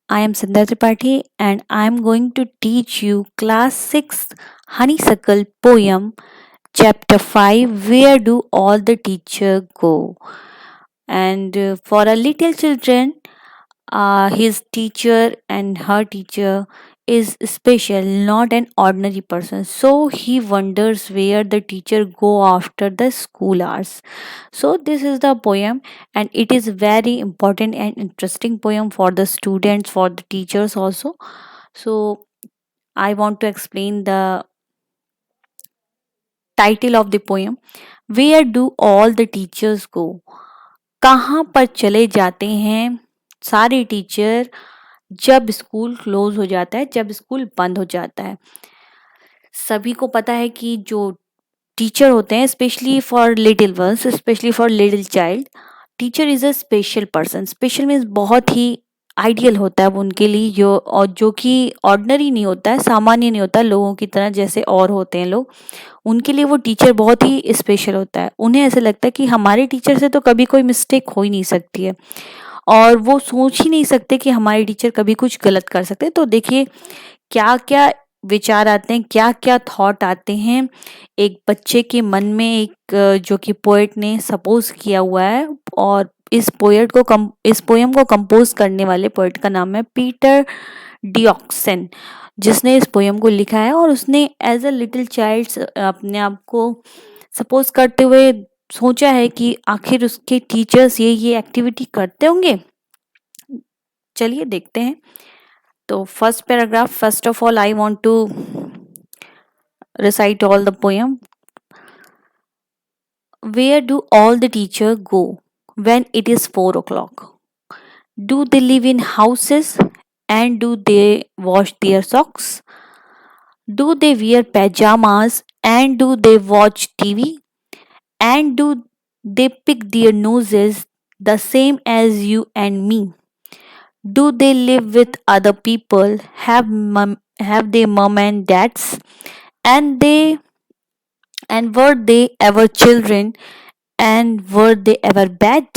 I am Sindhya Tripathi and I am going to teach you class 6 Honeysuckle poem chapter 5 Where Do All the Teacher Go? And for a little children, his teacher and her teacher is special, not an ordinary person. So he wonders where the teacher go after the school hours. So this is the poem, and it is very important and interesting poem for the students, for the teachers also. So I want to explain the title of the poem. Where do all the teachers go? कहाँ पर चले जाते हैं सारे teacher जब school close हो जाता है, जब स्कूल बंद हो जाता है। सभी को पता है कि जो टीचर होते हैं, specially for little ones, specially for little child, teacher is a special person. Special means बहुत ही आइडियल होता है वो उनके लिए, जो कि ऑर्डिनरी नहीं होता है, सामान्य नहीं होता लोगों की तरह जैसे और होते हैं लोग। उनके लिए वो टीचर बहुत ही स्पेशल होता है। उन्हें ऐसा लगता है कि हमारे टीचर से तो कभी कोई मिस्टेक हो ही नहीं सकती है, और वो सोच ही नहीं सकते कि हमारे टीचर कभी कुछ गलत कर सकते हैं। तो देखिए क्या क्या विचार आते हैं, क्या क्या थॉट आते हैं एक बच्चे के मन में, एक जो कि पोएट ने सपोज किया हुआ है। और इस पोयम को कंपोज करने वाले पोएट का नाम है पीटर डिऑक्सन, जिसने इस पोयम को लिखा है। और उसने एज अ लिटिल चाइल्ड अपने आप को सपोज करते हुए सोचा है कि आखिर उसके टीचर्स ये एक्टिविटी करते होंगे। चलिए देखते हैं। तो first paragraph, first of all I want to recite all the poem. Where do all the teachers go when it is 4 o'clock? Do they live in houses and do they wash their socks? Do they wear pajamas and do they watch TV? And do they pick their noses the same as you and me? Do they live with other people? Have they mom and dads? And were they ever children? And were they ever bad?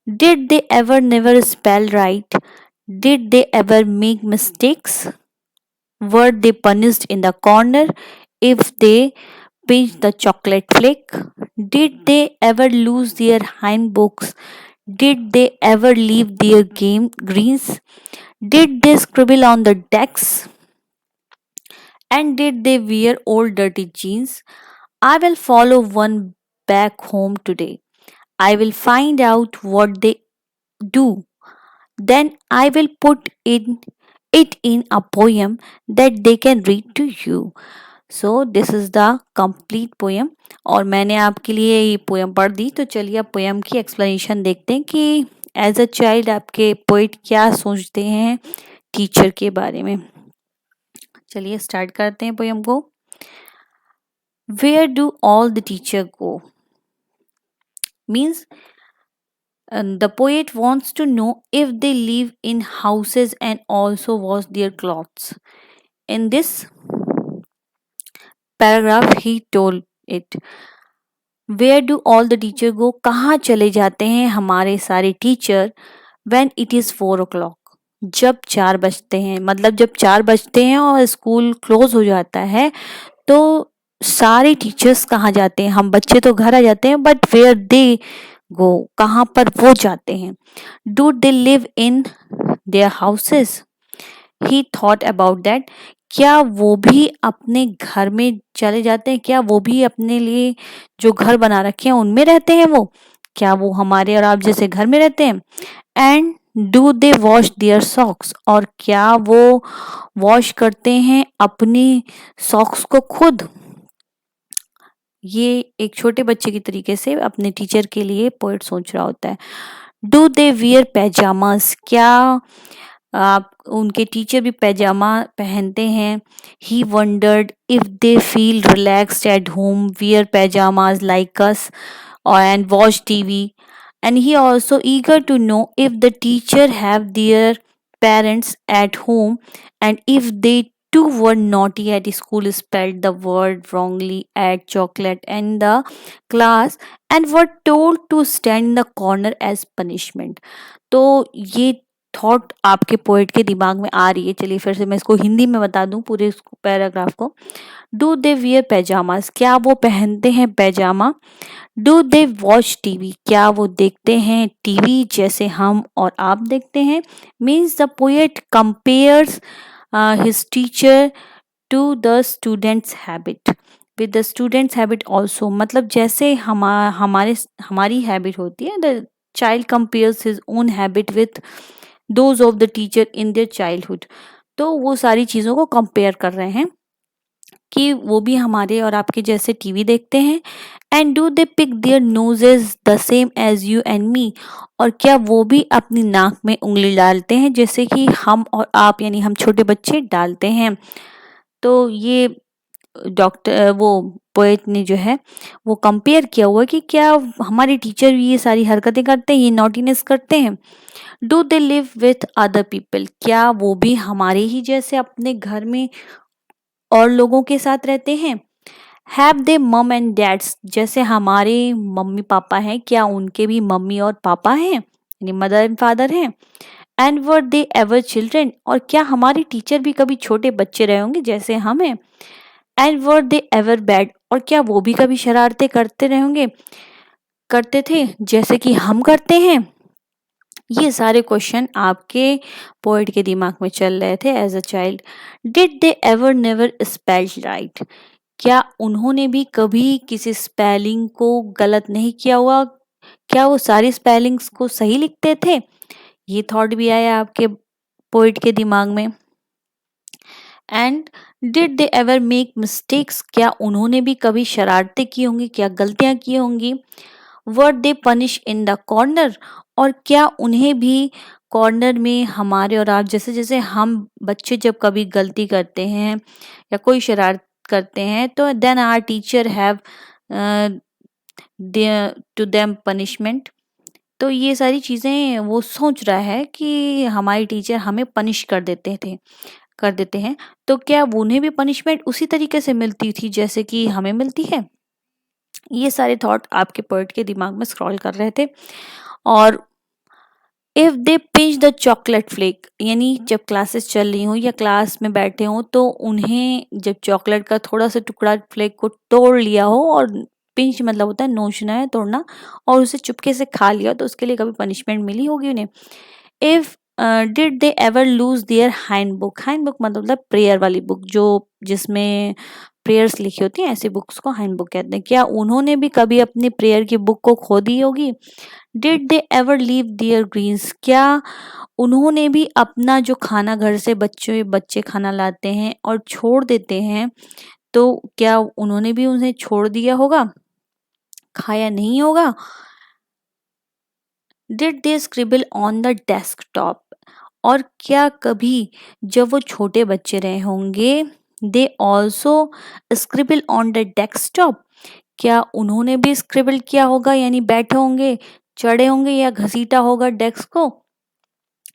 Did they ever never spell right? Did they ever make mistakes? Were they punished in the corner if they pinched the chocolate flake? Did they ever lose their handbooks? Did they ever leave their game greens? Did they scribble on the decks? And did they wear old dirty jeans? I will follow one back home today. I will find out what they do. Then I will put it in a poem that they can read to you. So this is the complete poem। और मैंने आपके लिए ये poem पढ़ दी। तो चलिए अब poem की एक्सप्लेनेशन देखते हैं कि एज अ चाइल्ड आपके पोइट क्या सोचते हैं टीचर के बारे में। चलिए स्टार्ट करते हैं पोएम को। Where do all the teacher go means the poet wants to know if they live in houses and also wash their clothes. In this paragraph, he told it. Where do all the teachers go? कहाँ चले जाते हैं हमारे सारे teacher? When it is 4 o'clock. जब 4 बजते हैं, मतलब जब 4 बजते हैं और स्कूल क्लोज हो जाता है, तो सारे टीचर्स कहाँ जाते हैं? हम बच्चे तो घर आ जाते हैं, बट वेयर दे गो, कहाँ पर वो जाते हैं? Do they live in their houses? He thought about that. क्या वो भी अपने घर में चले जाते हैं? क्या वो भी अपने लिए जो घर बना रखे हैं उनमें रहते हैं? वो क्या वो हमारे और आप जैसे घर में रहते हैं? And do they wash their socks? और क्या वो वॉश करते हैं अपनी सॉक्स को खुद? ये एक छोटे बच्चे की तरीके से अपने टीचर के लिए पोएट सोच रहा होता है। Do they wear pyjamas? क्या आप उनके टीचर भी पैजामा पहनते हैं? He wondered if they feel relaxed at home, wear pyjamas like us, and watch TV. And he also eager to know if the teacher have their parents at home, and if they too were naughty at school, spelled the word wrongly at chocolate and the class, and were told to stand in the corner as punishment. तो ये thought आपके poet के दिमाग में आ रही है, चलिए फिर से मैं इसको हिंदी में बता दूं पूरे पैराग्राफ को। डू दे वियर पैजामास, क्या वो पहनते हैं पैजामा? डू दे वॉच टीवी, क्या वो देखते हैं टीवी जैसे हम और आप देखते हैं? Means the poet compares his teacher to the students habit with the students habit also, मतलब जैसे हमारी हैबिट होती है, the child compares his own habit with those of the teacher in their childhood. तो वो सारी चीज़ों को कंपेयर कर रहे हैं कि वो भी हमारे और आपके जैसे टीवी देखते हैं। And do they pick their noses the same as you and me, और क्या वो भी अपनी नाक में उंगली डालते हैं जैसे कि हम और आप यानी हम छोटे बच्चे डालते हैं? तो ये डॉक्टर वो पोएट ने जो है वो कंपेयर किया हुआ कि क्या हमारे टीचर भी ये सारी हरकतें करते हैं, ये नॉटीनेस करते हैं? Do they live with other people, क्या वो भी हमारे ही जैसे अपने घर में और लोगों के साथ रहते हैं? हैव दे मम एंड डैड्स, जैसे हमारे मम्मी पापा हैं क्या उनके भी मम्मी और पापा हैं यानी मदर एंड फादर हैं? And were they ever children, और क्या हमारे टीचर भी कभी छोटे बच्चे रहे होंगे जैसे हम हैं? And were they ever bad, और क्या वो भी कभी शरारतें करते रहे होंगे करते थे जैसे कि हम करते हैं? ये सारे क्वेश्चन आपके पोएट के दिमाग में चल रहे थे as a child. Did they ever never spell right, क्या उन्होंने भी कभी किसी स्पेलिंग को गलत नहीं किया हुआ? क्या वो सारी स्पेलिंग्स को सही लिखते थे? ये थॉट भी आया आपके पोएट के दिमाग में। And did they ever make mistakes, क्या उन्होंने भी कभी शरारतें की होंगी, क्या गलतियां की होंगी? वर दे पनिश इन द कॉर्नर, और क्या उन्हें भी कॉर्नर में हमारे और आप जैसे जैसे हम बच्चे जब कभी गलती करते हैं या कोई शरारत करते हैं तो then our teacher have to them punishment. तो ये सारी चीज़ें वो सोच रहा है कि हमारे टीचर हमें पनिश कर देते हैं, तो क्या उन्हें भी पनिशमेंट उसी तरीके से मिलती थी जैसे कि हमें मिलती है? ये सारे थॉट आपके पोएट के दिमाग में स्क्रॉल कर रहे थे। और if they pinch the chocolate flake, यानी जब क्लासेस चल रही हों या क्लास में बैठे हों तो उन्हें जब चॉकलेट का थोड़ा सा टुकड़ा फ्लेक को तोड़ लिया हो, और पिंच मतलब होता है नोचना है तोड़ना, और उसे चुपके से खा लिया तो उसके लिए कभी पनिशमेंट मिली होगी उन्हें? If did they ever lose their hand book मतलब प्रेयर वाली बुक जो जिसमें प्रेयर्स लिखी होती हैं, ऐसी बुक्स को हैंड बुक कहते हैं। क्या उन्होंने भी कभी अपनी प्रेयर की बुक को खो दी होगी? Did they ever leave their greens, क्या उन्होंने भी अपना जो खाना घर से बच्चे बच्चे खाना लाते हैं और छोड़ देते हैं, तो क्या उन्होंने भी उन्हें छोड़ दिया होगा, खाया नहीं होगा? Did they scribble on the desktop, और क्या कभी जब वो छोटे बच्चे रहे होंगे they also scribble on the desktop, क्या उन्होंने भी स्क्रिबल किया होगा यानी बैठे होंगे, चढ़े होंगे या घसीटा होगा डेस्क को?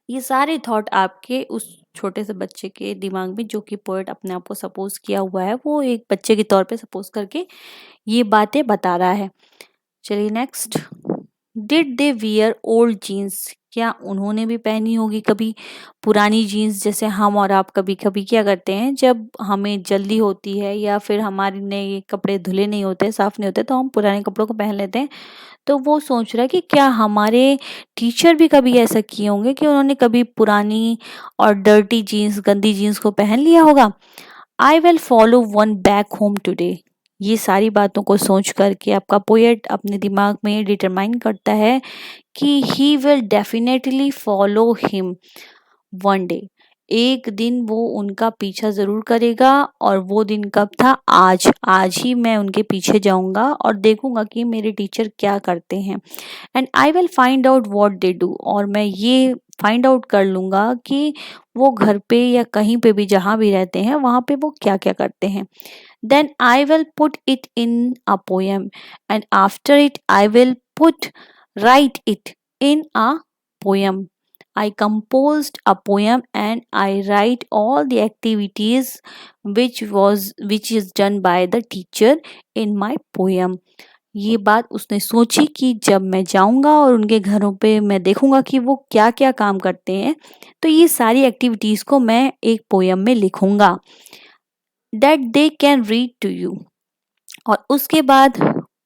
ये सारे थॉट आपके उस छोटे से बच्चे के दिमाग में, जो कि पोएट अपने आप को सपोज किया हुआ है, वो एक बच्चे के तौर पे सपोज करके ये बातें बता रहा है। चलिए next. Did they wear old jeans, क्या उन्होंने भी पहनी होगी कभी पुरानी जीन्स जैसे हम और आप कभी कभी क्या करते हैं जब हमें जल्दी होती है या फिर हमारे नए कपड़े धुले नहीं होते साफ नहीं होते तो हम पुराने कपड़ों को पहन लेते हैं। तो वो सोच रहा है कि क्या हमारे टीचर भी कभी ऐसा किए होंगे कि उन्होंने कभी पुरानी और डर्टी जीन्स गंदी जीन्स को पहन लिया होगा? I will follow one back home today, ये सारी बातों को सोच करके आपका पोएट अपने दिमाग में डिटरमाइन करता है कि he will definitely follow him one day, एक दिन वो उनका पीछा जरूर करेगा। और वो दिन कब था? आज। आज ही मैं उनके पीछे जाऊंगा और देखूंगा कि मेरे टीचर क्या करते हैं। And I will find out what they do, और मैं ये फाइंड आउट कर लूंगा कि वो घर पे या कहीं पे भी जहाँ भी रहते हैं वहाँ पे वो क्या क्या करते हैं। Then I will put it in a poem, and after it I will write it in a poem. I composed a poem and I write all the activities which is done by the teacher in my poem. ये बात उसने सोची कि जब मैं जाऊंगा और उनके घरों पे मैं देखूंगा कि वो क्या क्या काम करते हैं, तो ये सारी एक्टिविटीज को मैं एक पोयम में लिखूंगा that they can read to you. और उसके बाद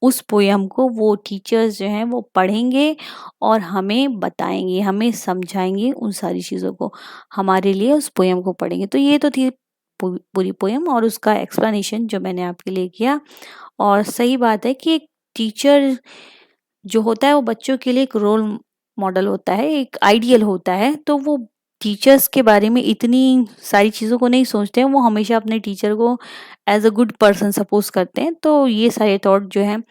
उस पोयम को वो टीचर्स जो हैं वो पढ़ेंगे और हमें बताएंगे, हमें समझाएंगे उन सारी चीज़ों को, हमारे लिए उस पोयम को पढ़ेंगे। तो ये तो थी पूरी पोयम और उसका एक्सप्लेनेशन जो मैंने आपके लिए किया। और सही बात है कि एक टीचर जो होता है वो बच्चों के लिए एक रोल मॉडल होता है, एक आइडियल होता है। तो वो टीचर्स के बारे में इतनी सारी चीज़ों को नहीं सोचते हैं, वो हमेशा अपने टीचर को as a good person suppose करते हैं। तो ये सारे थॉट जो हैं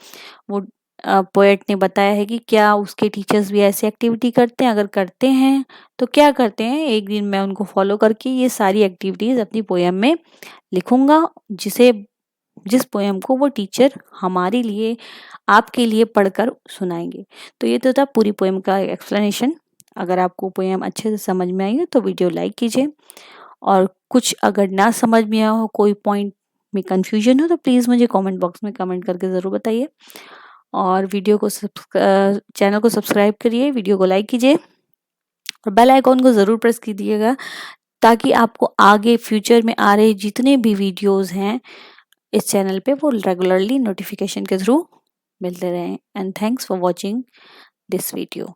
वो पोएट ने बताया है कि क्या उसके टीचर्स भी ऐसी एक्टिविटी करते हैं, अगर करते हैं तो क्या करते हैं। एक दिन मैं उनको फॉलो करके ये सारी एक्टिविटीज़ अपनी पोएम में लिखूंगा, जिस पोएम को वो टीचर हमारे लिए, आपके लिए पढ़कर सुनाएंगे। तो ये तो था पूरी पोएम का एक्सप्लेनेशन। अगर आपको पोएम अच्छे से समझ में आई हो तो वीडियो लाइक कीजिए, और कुछ अगर ना समझ में आया हो, कोई पॉइंट में कंफ्यूजन हो, तो प्लीज़ मुझे कमेंट बॉक्स में कमेंट करके ज़रूर बताइए। और चैनल को सब्सक्राइब करिए, वीडियो को लाइक कीजिए और बेल आइकॉन को ज़रूर प्रेस कीजिएगा, ताकि आपको आगे फ्यूचर में आ रहे जितने भी वीडियोस हैं इस चैनल पे वो रेगुलरली नोटिफिकेशन के थ्रू मिलते रहें। And thanks for watching this video.